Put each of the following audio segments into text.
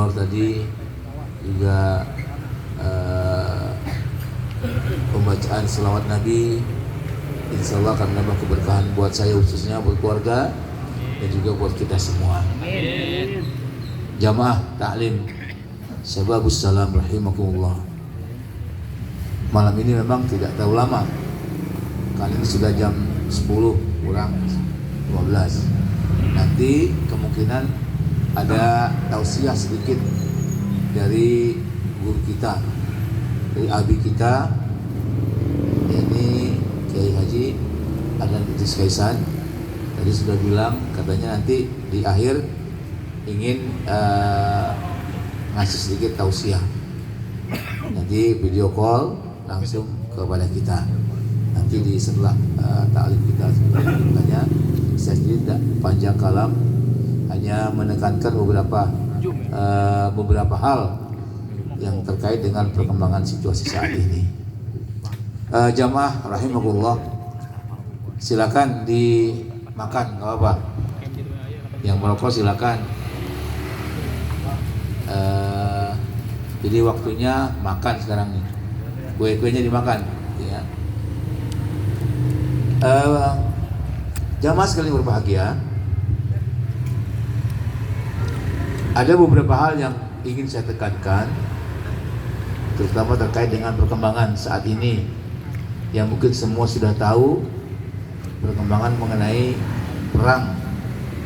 Nur tadi juga pembacaan selawat Nabi, insya Allah akan menambah keberkahan buat saya khususnya, buat keluarga dan juga buat kita semua. Jamaah taklim Syababus Salam rahimakumullah. Malam ini memang tidak terlalu lama. Kali ini sudah jam 10 kurang 12. Nanti kemungkinan ada tausiah sedikit dari guru kita, dari abi kita, ini Kiai Haji Adnan Idris Kaisan. Tadi sudah bilang katanya nanti di akhir ingin ngasih sedikit tausiah. Nanti video call langsung kepada kita. Nanti di setelah ta'lim kita sebenarnya saya sendiri tidak panjang kalam, hanya menekankan beberapa hal yang terkait dengan perkembangan situasi saat ini. Jamaah rahimakumullah, silakan dimakan, nggak apa-apa. Yang merokok silakan. Jadi waktunya makan sekarang nih. Kue-kuenya dimakan, ya. Jamaah sekalian berbahagia, ada beberapa hal yang ingin saya tekankan, terutama terkait dengan perkembangan saat ini yang mungkin semua sudah tahu, perkembangan mengenai perang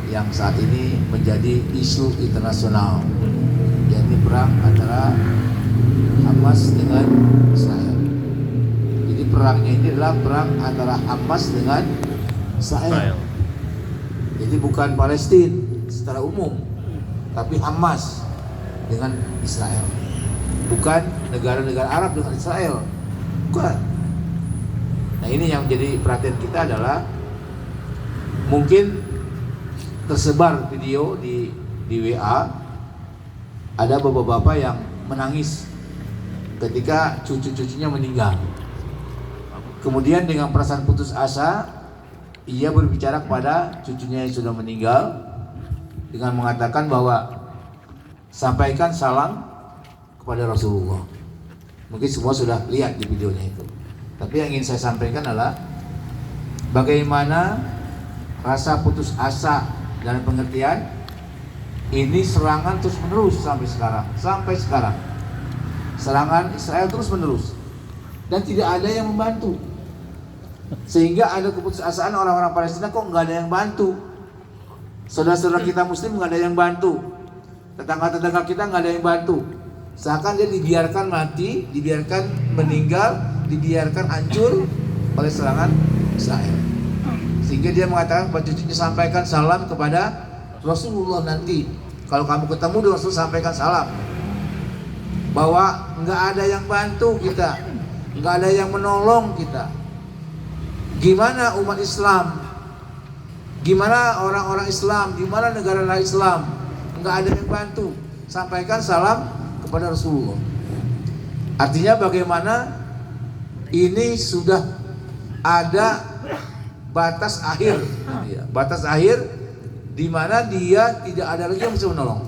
yang saat ini menjadi isu internasional, yakni perang antara Hamas dengan Israel. Jadi perangnya ini adalah perang antara Hamas dengan Israel. Jadi bukan Palestina secara umum, tapi Hamas dengan Israel. Bukan negara-negara Arab dengan Israel. Bukan. Nah, ini yang menjadi perhatian kita adalah mungkin tersebar video di WA, ada bapak-bapak yang menangis ketika cucu-cucunya meninggal. Kemudian dengan perasaan putus asa, ia berbicara kepada cucunya yang sudah meninggal dengan mengatakan bahwa sampaikan salam kepada Rasulullah. Mungkin semua sudah lihat di videonya itu. Tapi yang ingin saya sampaikan adalah bagaimana rasa putus asa dan pengertian ini serangan terus menerus sampai sekarang. Serangan Israel terus menerus dan tidak ada yang membantu, sehingga ada keputusasaan orang-orang Palestina, kok nggak ada yang bantu. Saudara-saudara kita Muslim nggak ada yang bantu, tetangga-tetangga kita nggak ada yang bantu. Seakan dia dibiarkan mati, dibiarkan meninggal, dibiarkan hancur oleh serangan Israel. Sehingga dia mengatakan kepada cucunya, sampaikan salam kepada Rasulullah nanti. Kalau kamu ketemu dengan Rasul, sampaikan salam. Bahwa nggak ada yang bantu kita, nggak ada yang menolong kita. Gimana umat Islam? Gimana orang-orang Islam? Gimana negara Islam? Nggak ada yang bantu. Sampaikan salam kepada Rasulullah. Artinya bagaimana ini sudah ada batas akhir, batas akhir di mana dia tidak ada lagi yang bisa menolong.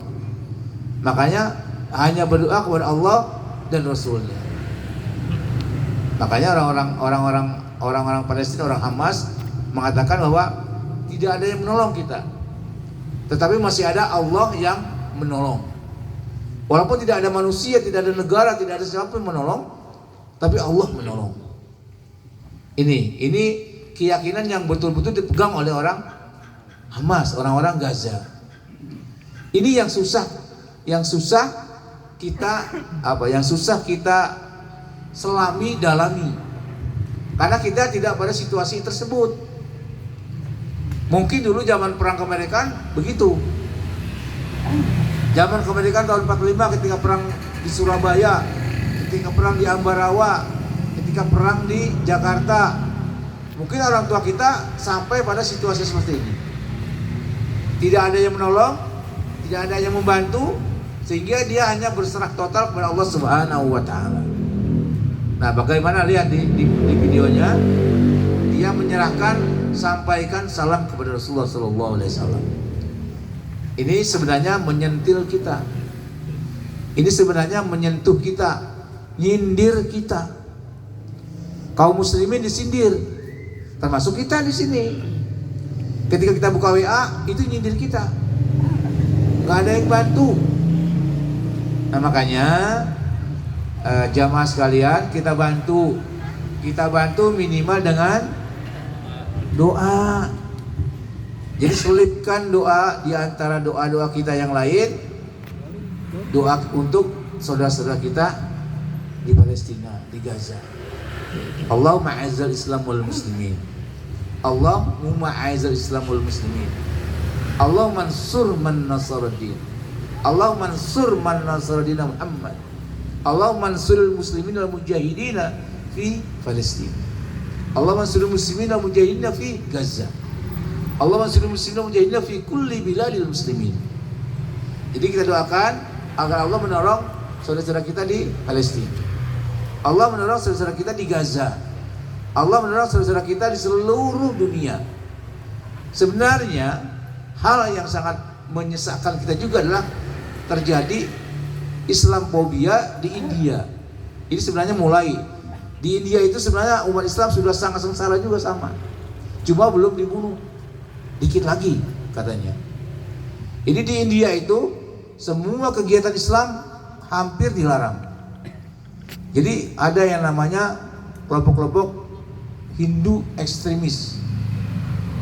Makanya hanya berdoa kepada Allah dan Rasulnya. Makanya orang-orang Palestina, orang Hamas mengatakan bahwa tidak ada yang menolong kita, tetapi masih ada Allah yang menolong. Walaupun tidak ada manusia, tidak ada negara, tidak ada siapa yang menolong, tapi Allah menolong. Ini keyakinan yang betul-betul dipegang oleh orang Hamas, orang-orang Gaza. Ini yang susah kita selami, dalami. Karena kita tidak pada situasi tersebut. Mungkin dulu zaman perang kemerdekaan begitu. Zaman kemerdekaan tahun 45 ketika perang di Surabaya, ketika perang di Ambarawa, ketika perang di Jakarta, mungkin orang tua kita sampai pada situasi seperti ini. Tidak ada yang menolong, tidak ada yang membantu, sehingga dia hanya berserah total kepada Allah Subhanahu wa taala. Nah, bagaimana lihat di videonya, dia menyerahkan, sampaikan salam kepada Rasulullah sallallahu alaihi wasallam. Ini sebenarnya menyentil kita. Ini sebenarnya menyentuh kita, nyindir kita. Kaum muslimin disindir, termasuk kita di sini. Ketika kita buka WA, itu nyindir kita. Gak ada yang bantu. Nah makanya jamaah sekalian, kita bantu minimal dengan doa. Jadi selipkan doa di antara doa-doa kita yang lain, doa untuk saudara-saudara kita di Palestina, di Gaza. Allahumma a'izzal Islam wal muslimin. Allahumma a'izzal Islam wal muslimin. Allahumma ansur man nasaraddin. Allahumma ansur man nasaraddin Muhammad. Allahumma ansuril muslimin wal mujahidin fi Palestina. Allahumma ansuril muslimin wal mujahidin fi Gaza. Allahumma ansuril muslimin wal mujahidin fi kulli biladil muslimin. Jadi kita doakan agar Allah menolong saudara-saudara kita di Palestina. Allah menolong saudara-saudara kita di Gaza. Allah menolong saudara-saudara kita di seluruh dunia. Sebenarnya hal yang sangat menyesakkan kita juga adalah terjadi Islamophobia di India. Ini sebenarnya mulai di India itu sebenarnya umat Islam sudah sangat sengsara juga sama. Cuma belum dibunuh. Dikit lagi katanya. Ini di India itu semua kegiatan Islam hampir dilarang. Jadi ada yang namanya kelompok-kelompok Hindu ekstremis.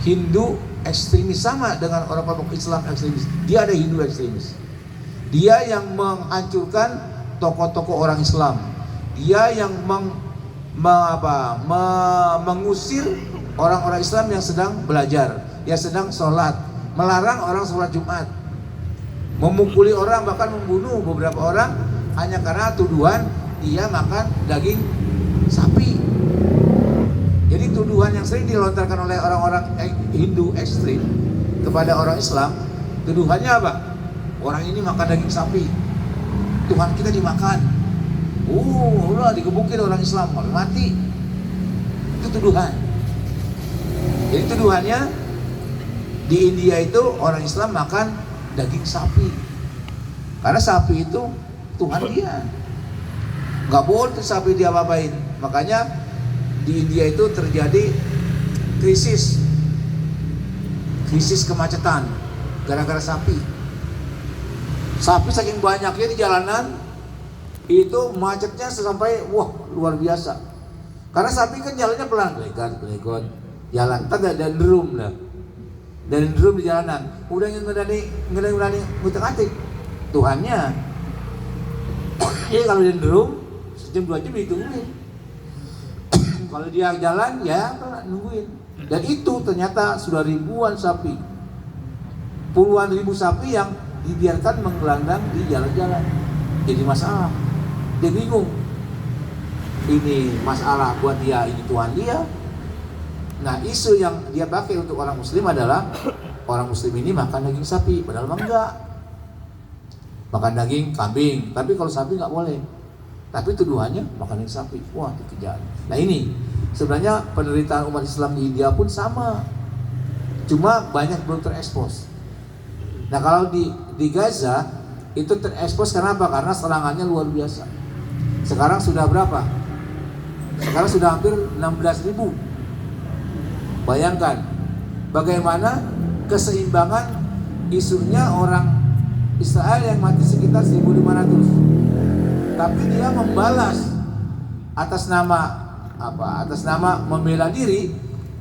Hindu ekstremis sama dengan orang kelompok Islam ekstremis. Dia ada Hindu ekstremis. Dia yang menghancurkan tokoh-tokoh orang Islam. Dia yang mengusir orang-orang Islam yang sedang belajar, yang sedang sholat, melarang orang sholat Jumat, memukuli orang, bahkan membunuh beberapa orang hanya karena tuduhan dia makan daging sapi. Jadi tuduhan yang sering dilontarkan oleh orang-orang Hindu ekstrim kepada orang Islam, tuduhannya apa? Orang ini makan daging sapi, Tuhan kita dimakan. Udah dikebukin orang Islam, mati. Itu tuduhan. Jadi tuduhannya di India itu orang Islam makan daging sapi, karena sapi itu Tuhan dia. Gak boleh tuh sapi dia apa-apain. Makanya di India itu terjadi krisis kemacetan gara-gara sapi. Sapi saking banyaknya di jalanan itu macetnya sampai luar biasa. Karena sapi kan jalannya pelan, lekon, jalan, dan drum lah. Dan drum di jalanan. Udah ngedani ngutek-atik Tuhannya. Jadi kalau dia drum sejam 2 jam ditungguin. Kalau dia jalan ya nungguin. Dan itu ternyata sudah ribuan sapi, puluhan ribu sapi yang dibiarkan menggelandang di jalan-jalan. Jadi masalah. Dia bingung. Ini masalah buat dia, ini Tuhan dia. Nah, isu yang dia pakai untuk orang muslim adalah orang muslim ini makan daging sapi, padahal enggak. Makan daging kambing, tapi kalau sapi enggak boleh. Tapi tuduhannya makan daging sapi. Wah, dikejar. Nah, ini sebenarnya penderitaan umat Islam di India pun sama. Cuma banyak belum terekspos. Nah, kalau di Gaza itu terekspos karena apa? Karena serangannya luar biasa. Sekarang sudah berapa? Sekarang sudah hampir 16.000. Bayangkan bagaimana keseimbangan isunya orang Israel yang mati sekitar 1.500. Tapi dia membalas atas nama apa? Atas nama membela diri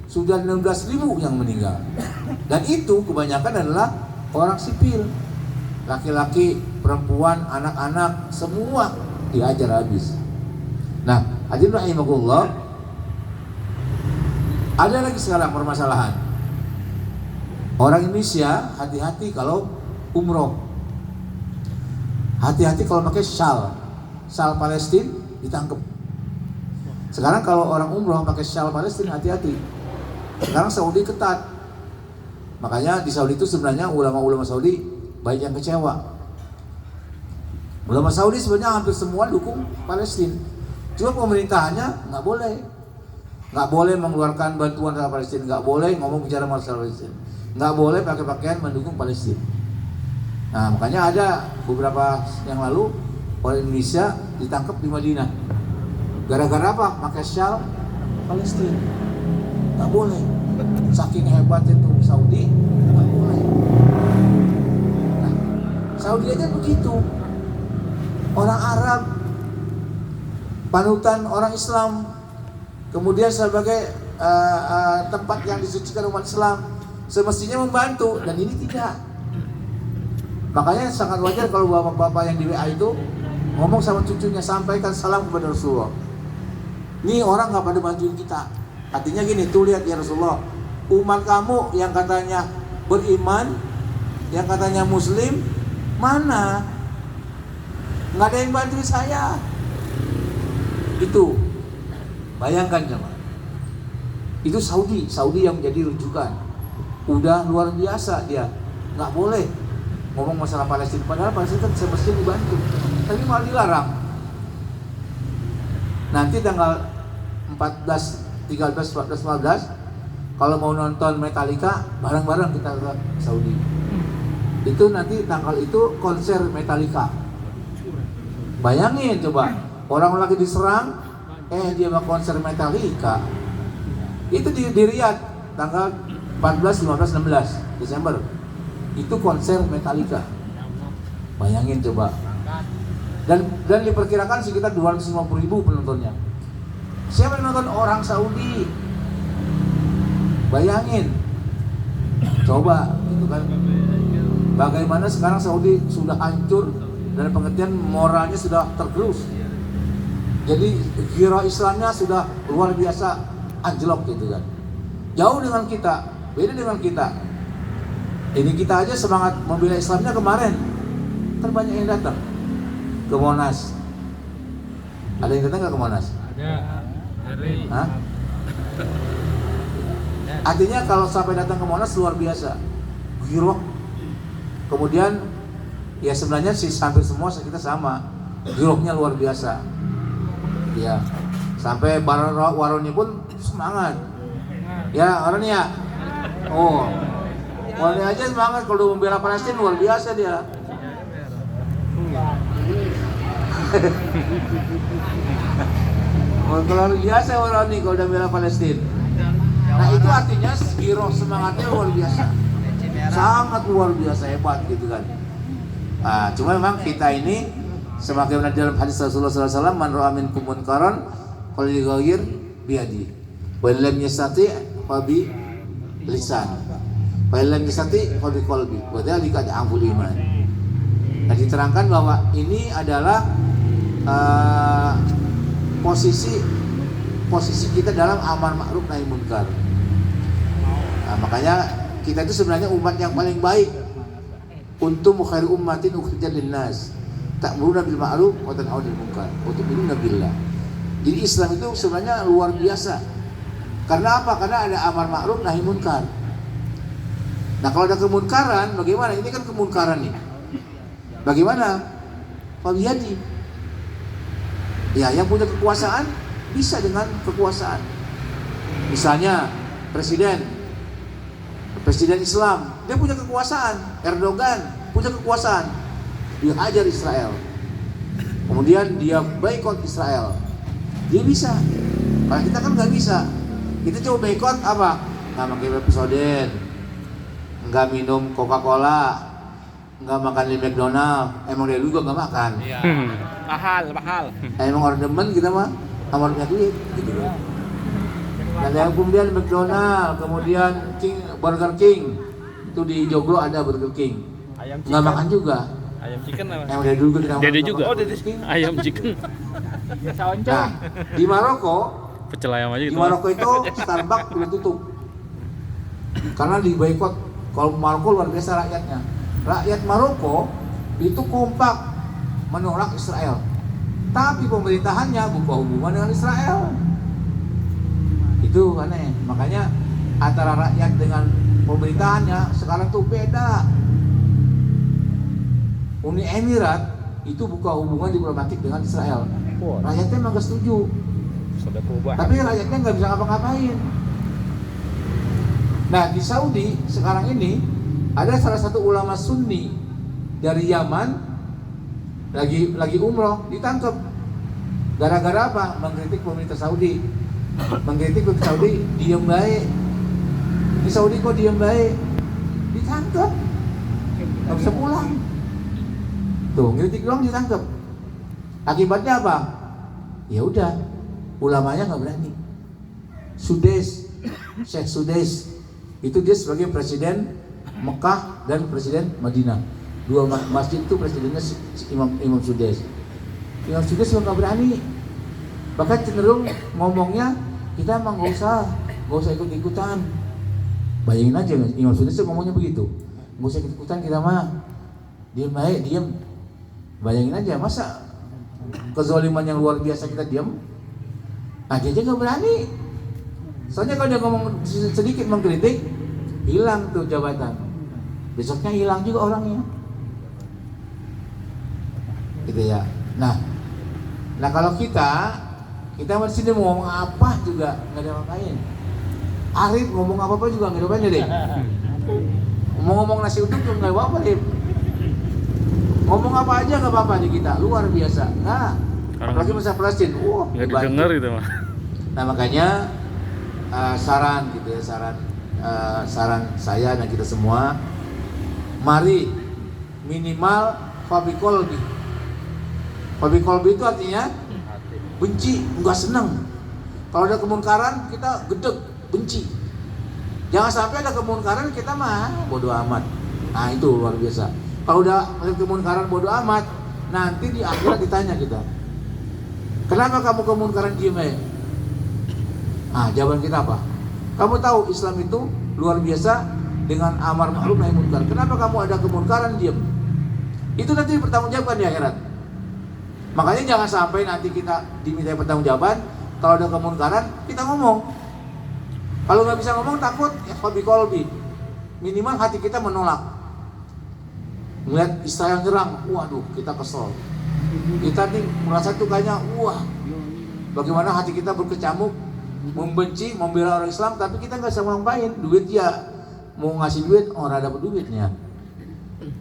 sudah 16.000 yang meninggal. Dan itu kebanyakan adalah orang sipil. Laki-laki, perempuan, anak-anak semua diajar habis. Nah, hadirin rahimakumullah, ada lagi sekarang permasalahan. Orang Indonesia hati-hati kalau umroh. Hati-hati kalau pakai syal Palestina ditangkap. Sekarang kalau orang umroh pakai syal Palestina hati-hati. Sekarang Saudi ketat. Makanya di Saudi itu sebenarnya ulama-ulama Saudi banyak yang kecewa. Ulama Saudi sebenarnya hampir semua dukung Palestina. Cuma pemerintahannya nggak boleh mengeluarkan bantuan terhadap Palestina, nggak boleh ngomong bicara masalah Palestina, nggak boleh pakai pakaian mendukung Palestina. Nah, makanya ada beberapa yang lalu orang Indonesia ditangkap di Madinah. Gara-gara apa? Pakai syal Palestina. Nggak boleh. Saking hebat itu Saudi, nggak boleh. Nah, Saudi aja begitu. Orang Arab, panutan orang Islam, kemudian sebagai tempat yang disucikan umat Islam, semestinya membantu, dan ini tidak. Makanya sangat wajar kalau bapak-bapak yang di WA itu ngomong sama cucunya, sampaikan salam kepada Rasulullah. Ini orang nggak pada bantuin kita. Artinya gini, tuh lihat ya Rasulullah, umat kamu yang katanya beriman, yang katanya muslim, mana? Nggak ada yang bantuin saya. Itu, bayangkan coba. Itu Saudi yang menjadi rujukan. Udah luar biasa dia, nggak boleh ngomong masalah Palestina. Padahal Palestina kan semestinya dibantu, tapi malah dilarang. Nanti tanggal 14, 13, 14, 15 kalau mau nonton Metallica bareng-bareng kita ke Saudi. Itu nanti tanggal itu konser Metallica. Bayangin coba, orang lagi diserang, dia mau konser Metallica. Itu di Riyadh tanggal 14, 15, 16 Desember. Itu konser Metallica. Bayangin coba. Dan diperkirakan sekitar 250.000 penontonnya. Siapa yang nonton? Orang Saudi. Bayangin. Coba itu kan. Bagaimana sekarang Saudi sudah hancur dan pengertian moralnya sudah tergerus. Jadi gira Islamnya sudah luar biasa anjlok gitu kan. Jauh dengan kita, beda dengan kita. Ini kita aja semangat membela Islamnya kemarin, kan banyak yang datang ke Monas. Ada yang datang nggak ke Monas? Ada. Hah? Artinya kalau sampai datang ke Monas luar biasa, giroh. Kemudian ya sebenarnya sih hampir semua kita sama, girohnya luar biasa. Ya, sampai waroni pun semangat. Ya orang ya. Oh. Warni aja semangat kalau membela Palestina luar biasa dia. Luar biasa Warni kalau udah membela Palestina. Nah itu artinya giroh semangatnya luar biasa, sangat luar biasa hebat gitu kan. Nah, cuma memang kita ini sebagaimana dalam hadis Rasulullah SAW, man ra'a minkum munkaran falyughayyir biyadihi wa lam yastati' fa bi lisan. Fa'ilam yastati' fa bi qalbi wa dzalika ad'aful iman. Nah, diterangkan bahwa ini adalah posisi kita dalam amar ma'ruf nahi munkar. Nah, makanya kita itu sebenarnya umat yang paling baik. Kuntum khairu ummatin ukhrijat linnas ta'muruna bil ma'ruf wa tanhauna 'anil munkar wa tu'minuna billah. Jadi Islam itu sebenarnya luar biasa. Karena apa? Karena ada amar ma'ruf nahi munkar. Nah kalau ada kemunkaran, bagaimana? Ini kan kemunkaran nih. Bagaimana? Fabiyadi. Ya, yang punya kekuasaan bisa dengan kekuasaan. Misalnya presiden Islam, dia punya kekuasaan. Erdogan punya kekuasaan, dia hajar Israel. Kemudian dia boikot Israel. Dia bisa. Kalau kita kan nggak bisa. Kita coba boikot apa? Nggak pakai Pepsodent, nggak minum Coca-Cola, nggak makan di McDonald. Emang dia juga nggak makan. Iya. Mahal. Emang orang demen kita mah, sama punya duit, gitu kan. Dan yang kemudian McDonald, kemudian Burger King, itu di Joglo ada Burger King. Nggak makan juga. Ayam chicken apa? Emang dia dulu kita Dede juga. Oh, Dede King. Ayam chicken. Nah, di Maroko, Pecel ayam aja di gitu. Maroko itu Starbucks udah tutup karena di boykot. Kalau Maroko luar biasa rakyatnya. Rakyat Maroko itu kompak menolak Israel, tapi pemerintahannya buka hubungan dengan Israel. Itu aneh. Makanya antara rakyat dengan pemerintahannya sekarang tuh beda. Uni Emirat itu buka hubungan diplomatik dengan Israel. Rakyatnya emang gak setuju. Sudah berubah. Tapi rakyatnya nggak bisa ngapa-ngapain. Nah di Saudi sekarang ini ada salah satu ulama Sunni dari Yaman lagi umroh ditangkap. Gara-gara apa? Mengkritik pemerintah Saudi. Mengkritik pemerintah Saudi, diam baik. Di Saudi kok diam baik? Ditangkap. Nggak bisa pulang. Tuh, ngeritik doang ditangkap. Akibatnya apa? Ya udah, ulamanya nggak berani. Sudes, Syekh Sudes, itu dia sebagai presiden Mekah dan presiden Madinah. Dua masjid itu presidennya Imam Sudes. Imam Sudes nggak berani. Bahkan cenderung ngomongnya, kita emang nggak usah ikut-ikutan. Bayangin aja, Imam Sudes ngomongnya begitu. Nggak usah ikut-ikutan, kita mah diam baik, diam. Bayangin aja, masa kezaliman yang luar biasa kita diam? Nah, dia aja nggak berani. Soalnya kalau dia ngomong sedikit mengkritik, hilang tuh jabatan. Besoknya hilang juga orangnya. Gitu ya. Nah kalau kita di sini mau ngomong apa juga nggak ada ngapain. Arif ngomong apa juga nggak ada apa-apa deh. Mau ngomong nasi uduk juga nggak apa-apa deh. Ngomong apa aja nggak apa-apa di kita, luar biasa. Nah, apalagi masalah Palestina, nggak didengar gitu mah. Nah makanya saran gitu ya, saran saya dan kita semua, mari minimal Fabi Kolbi itu artinya benci, nggak senang. Kalau ada kemungkaran kita gedek, benci. Jangan sampai ada kemungkaran kita mah bodoh amat. Nah itu luar biasa. Kalau udah ada kemungkaran bodoh amat, nanti di akhirat ditanya kita, kenapa kamu kemungkaran diem aja? Nah jawaban kita apa? Kamu tahu Islam itu luar biasa dengan amar ma'ruf nahi munkar. Kenapa kamu ada kemungkaran diem? Itu nanti dipertanggungjawabkan di akhirat. Makanya jangan sampai nanti kita diminta pertanggungjawaban. Kalau ada kemungkaran kita ngomong. Kalau nggak bisa ngomong takut ya Fabi Kolbi. Minimal hati kita menolak. Melihat Israel nyerang, waduh kita kesel. Kita nih merasa tuh kayaknya bagaimana hati kita berkecamuk, membenci, membela orang Islam, tapi kita nggak bisa ngapain. Duit ya mau ngasih duit orang dapat duitnya.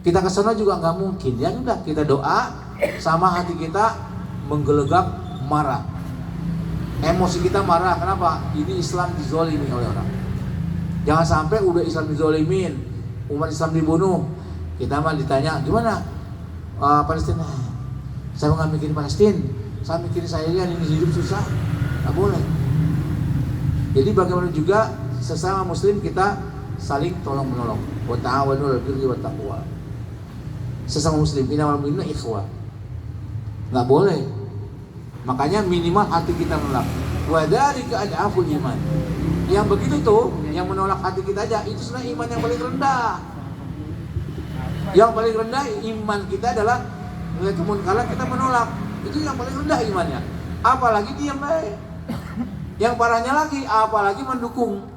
Kita kesana juga nggak mungkin. Ya udah kita doa, sama hati kita menggelegak marah. Emosi kita marah, kenapa? Ini Islam dizolimi oleh orang. Jangan sampai udah Islam dizolimin, umat Islam dibunuh, kita mah ditanya gimana Palestina? Saya nggak mikirin Palestina, saya mikirin saya ini hidup susah, nggak boleh. Jadi bagaimana juga sesama Muslim kita saling tolong menolong. Wa ta'awanu 'alal birri wat taqwa. Sesama Muslim, innamal mu'minuna ikhwah. Nggak boleh. Makanya minimal hati kita menolak. Wa dzalika ad'aful iman. Yang begitu tuh, yang menolak hati kita aja, itu sebenarnya iman yang paling rendah. Yang paling rendah iman kita adalah melihat kemunkaran kita menolak. Itu yang paling rendah imannya. Apalagi diam baik. Yang parahnya lagi, apalagi mendukung.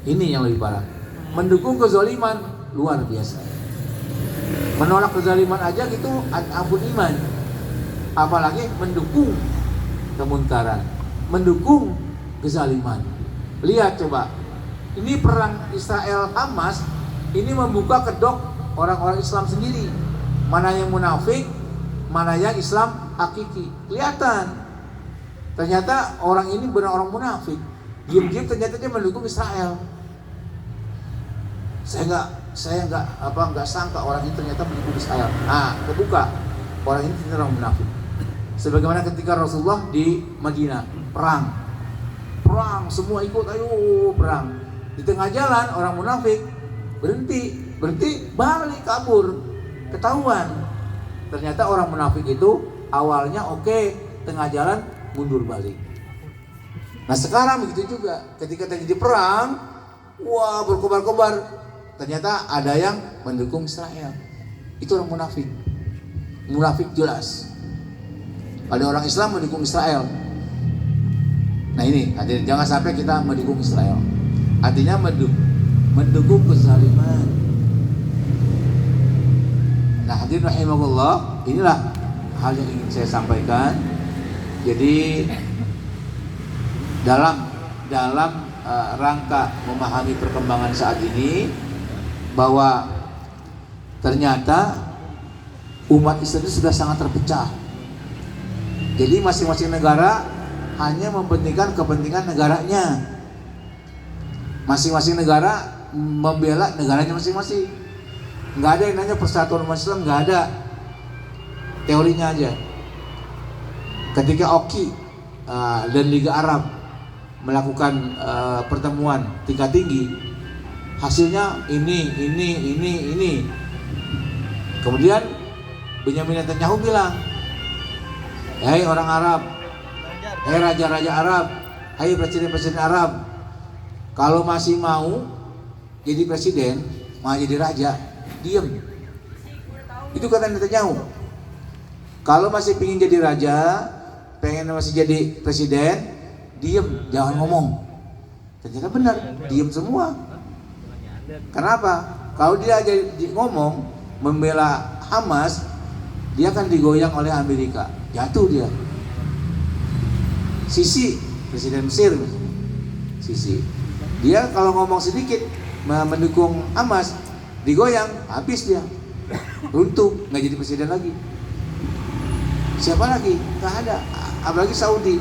Ini yang lebih parah. Mendukung kezaliman luar biasa. Menolak kezaliman aja gitu ampun iman. Apalagi mendukung kemunkaran, mendukung kezaliman. Lihat coba. Ini perang Israel Hamas ini membuka kedok orang-orang Islam sendiri. Mana yang munafik, mana yang Islam hakiki. Kelihatan. Ternyata orang ini benar orang munafik. Diam-diam ternyata dia mendukung Israel. Saya nggak sangka orang ini ternyata mendukung Israel. Nah, kebuka orang ini ternyata orang munafik. Sebagaimana ketika Rasulullah di Madinah perang, semua ikut, ayo perang. Di tengah jalan orang munafik berhenti, balik kabur, ketahuan. Ternyata orang munafik itu awalnya oke, tengah jalan mundur balik. Nah sekarang begitu juga, ketika terjadi perang, berkobar-kobar, ternyata ada yang mendukung Israel. Itu orang munafik jelas. Ada orang Islam mendukung Israel. Nah ini, hadirin, jangan sampai kita mendukung Israel. Artinya mendukung kezaliman. Nah hadirin rahimahullah, inilah hal yang ingin saya sampaikan. Jadi dalam rangka memahami perkembangan saat ini, bahwa ternyata umat Islam itu sudah sangat terpecah. Jadi masing-masing negara hanya mementingkan kepentingan negaranya. Masing-masing negara membela negaranya masing-masing. Nggak ada yang nanya persatuan umat Islam, nggak ada. Teorinya aja. Ketika OKI dan Liga Arab melakukan pertemuan tingkat tinggi, hasilnya ini. Kemudian Benyamin Netanyahu bilang, "Hei orang Arab, hei raja-raja Arab, hei presiden-presiden Arab, kalau masih mau jadi presiden, mau jadi raja, diem." Itu kata Netanyahu. Kalau masih pengen jadi raja, pengen masih jadi presiden, diem, jangan ngomong. Ternyata benar, diem semua. Kenapa? Kalau dia jadi ngomong membela Hamas, dia akan digoyang oleh Amerika, jatuh dia. Sisi, presiden Mesir, Sisi, dia kalau ngomong sedikit mendukung Hamas, digoyang, habis dia, runtuh, nggak jadi presiden lagi. Siapa lagi? Nggak ada. Apalagi Saudi.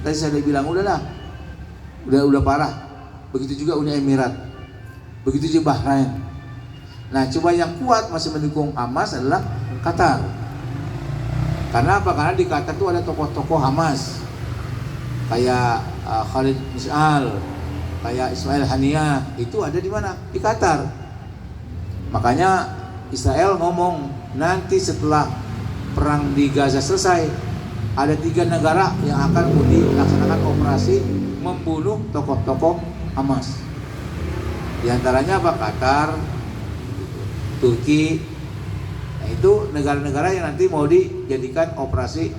Tadi saya udah bilang, udah parah. Begitu juga Uni Emirat, begitu juga Bahrain. Nah, coba yang kuat masih mendukung Hamas adalah Qatar. Karena apa? Karena di Qatar itu ada tokoh-tokoh Hamas, kayak Khalid Mis'al, kayak Ismail Haniyah. Itu ada di mana? Di Qatar. Makanya Israel ngomong, nanti setelah perang di Gaza selesai, ada 3 negara yang akan dilaksanakan operasi membunuh tokoh-tokoh Hamas. Di antaranya apa? Qatar, Turki. Nah, itu negara-negara yang nanti mau dijadikan operasi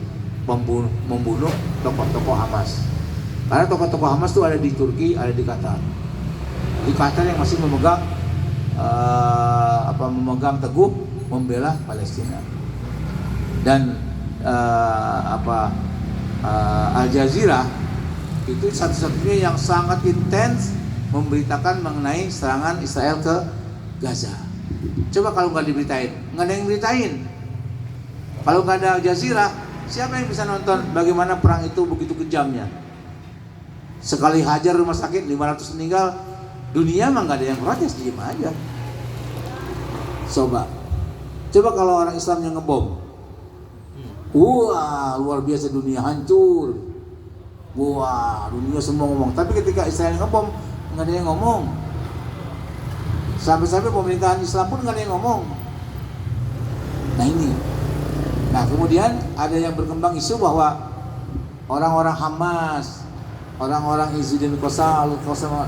membunuh tokoh-tokoh Hamas. Karena tokoh-tokoh Hamas itu ada di Turki, ada di Qatar. Di Qatar yang masih memegang teguh membela Palestina. Dan Al Jazeera itu satu-satunya yang sangat intens memberitakan mengenai serangan Israel ke Gaza. Coba kalau nggak diberitain, nggak ada yang beritain. Kalau nggak ada Al Jazeera, siapa yang bisa nonton bagaimana perang itu begitu kejamnya? Sekali hajar rumah sakit 500 meninggal, dunia mah nggak ada yang protes, diem aja. Coba kalau orang Islam yang ngebom, wah luar biasa, dunia hancur, wah dunia semua ngomong. Tapi ketika Israel ngebom, nggak ada yang ngomong. Sampai-sampai pemerintahan Islam pun nggak ada yang ngomong. Nah ini. Nah kemudian ada yang berkembang isu bahwa orang-orang Hamas, orang-orang Izzuddin Qassam